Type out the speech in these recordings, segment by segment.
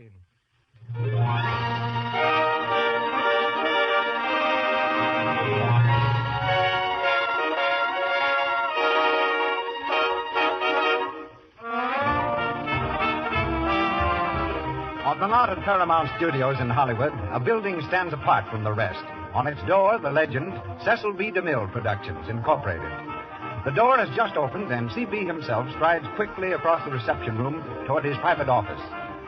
screen. On the lot at Paramount Studios in Hollywood, a building stands apart from the rest. On its door, the legend, Cecil B. DeMille Productions, Incorporated. The door has just opened, and C.B. himself strides quickly across the reception room toward his private office.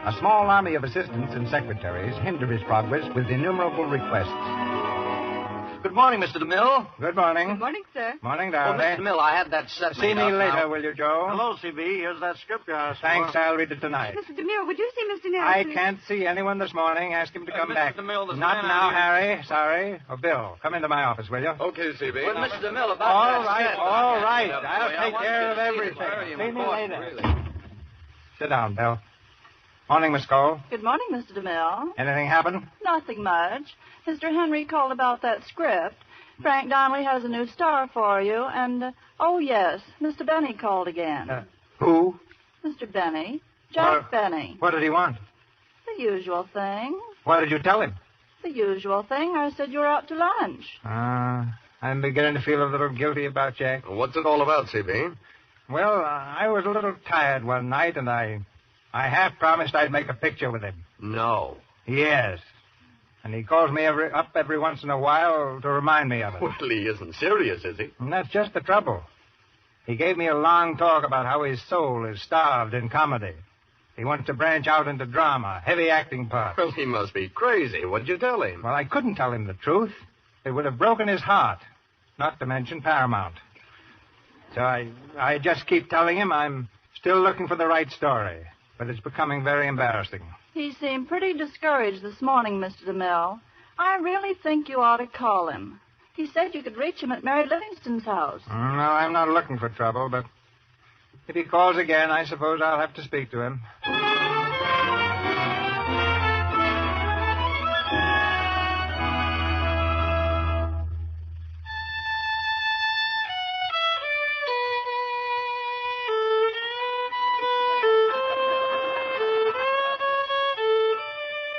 A small army of assistants and secretaries hinder his progress with innumerable requests. Good morning, Mr. DeMille. Good morning. Good morning, sir. Morning, Well, darling. Mr. DeMille, I had that set See made me up later, now. will you, Joe? Hello, C.B. Here's that script you asked for. Thanks, I'll read it tonight. Mr. DeMille, would you see Mr. I Nelson? can't see anyone this morning. Ask him to come Mr. back. DeMille, there's a Not man now, out here. Harry. Sorry. Oh, Bill, come into my office, will you? Okay, C.B. Well, Mr. DeMille, about All that right, set all that I right. made up I'll for you, I take want care you of to see it. everything. It's very See me important, later. really. Sit down, Bill. Morning, Miss Cole. Good morning, Mr. DeMille. Anything happen? Nothing much. Mr. Henry called about that script. Frank Donnelly has a new star for you, and, oh, yes, Mr. Benny called again. Who? Mr. Benny. Jack Benny. What did he want? The usual thing. What did you tell him? The usual thing. I said you were out to lunch. I'm beginning to feel a little guilty about Jack. What's it all about, C.B.? Well, I was a little tired one night, and I half promised I'd make a picture with him. No. Yes. And he calls me up every once in a while to remind me of it. Well, he isn't serious, is he? And that's just the trouble. He gave me a long talk about how his soul is starved in comedy. He wants to branch out into drama, heavy acting parts. Well, he must be crazy. What'd you tell him? Well, I couldn't tell him the truth. It would have broken his heart, not to mention Paramount. So I just keep telling him I'm still looking for the right story, but it's becoming very embarrassing. He seemed pretty discouraged this morning, Mr. DeMille. I really think you ought to call him. He said you could reach him at Mary Livingstone's house. No, I'm not looking for trouble, but if he calls again, I suppose I'll have to speak to him.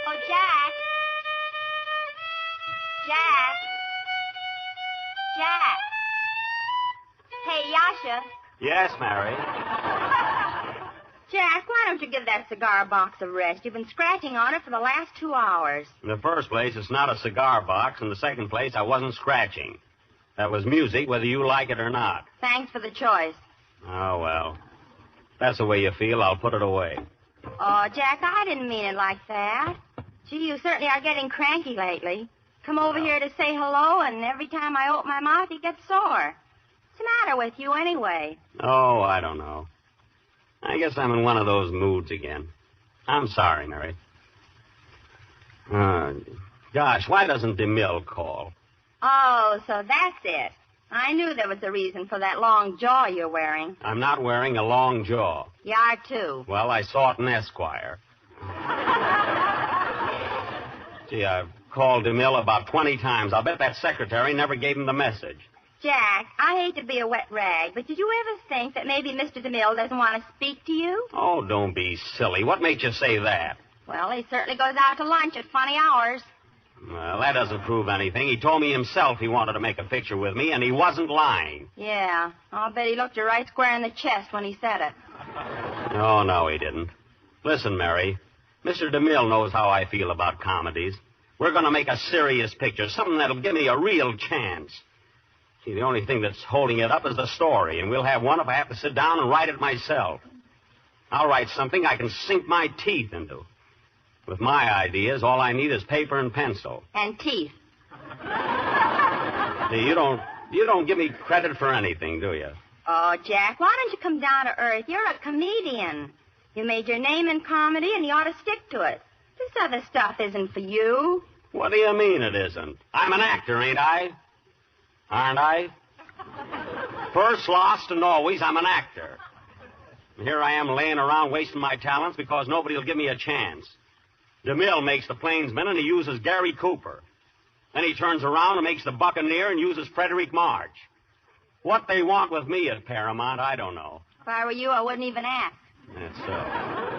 Oh, Jack. Jack. Jack. Hey, Yasha. Yes, Mary. Jack, why don't you give that cigar box a rest? You've been scratching on it for the last 2 hours. In the first place, it's not a cigar box. In the second place, I wasn't scratching. That was music, whether you like it or not. Thanks for the choice. Oh, well. If that's the way you feel, I'll put it away. Oh, Jack, I didn't mean it like that. Gee, you certainly are getting cranky lately. Come over here to say hello, and every time I open my mouth, you get sore. What's the matter with you, anyway? Oh, I don't know. I guess I'm in one of those moods again. I'm sorry, Mary. Gosh, why doesn't DeMille call? Oh, so that's it. I knew there was a reason for that long jaw you're wearing. I'm not wearing a long jaw. You are, too. Well, I saw it in Esquire. Gee, I've called DeMille about 20 times. I'll bet that secretary never gave him the message. Jack, I hate to be a wet rag, but did you ever think that maybe Mr. DeMille doesn't want to speak to you? Oh, don't be silly. What makes you say that? Well, he certainly goes out to lunch at funny hours. Well, that doesn't prove anything. He told me himself he wanted to make a picture with me, and he wasn't lying. Yeah, I'll bet he looked you right square in the chest when he said it. Oh, no, he didn't. Listen, Mary, Mr. DeMille knows how I feel about comedies. We're going to make a serious picture, something that'll give me a real chance. See, the only thing that's holding it up is the story, and we'll have one if I have to sit down and write it myself. I'll write something I can sink my teeth into. With my ideas, all I need is paper and pencil. And teeth. See, you don't give me credit for anything, do you? Oh, Jack, why don't you come down to earth? You're a comedian. You made your name in comedy, and you ought to stick to it. This other stuff isn't for you. What do you mean it isn't? I'm an actor, ain't I? Aren't I? First, last, and always, I'm an actor. And here I am laying around wasting my talents because nobody will give me a chance. DeMille makes the Plainsman, and he uses Gary Cooper. Then he turns around and makes the Buccaneer and uses Frederick March. What they want with me at Paramount, I don't know. If I were you, I wouldn't even ask. That's so.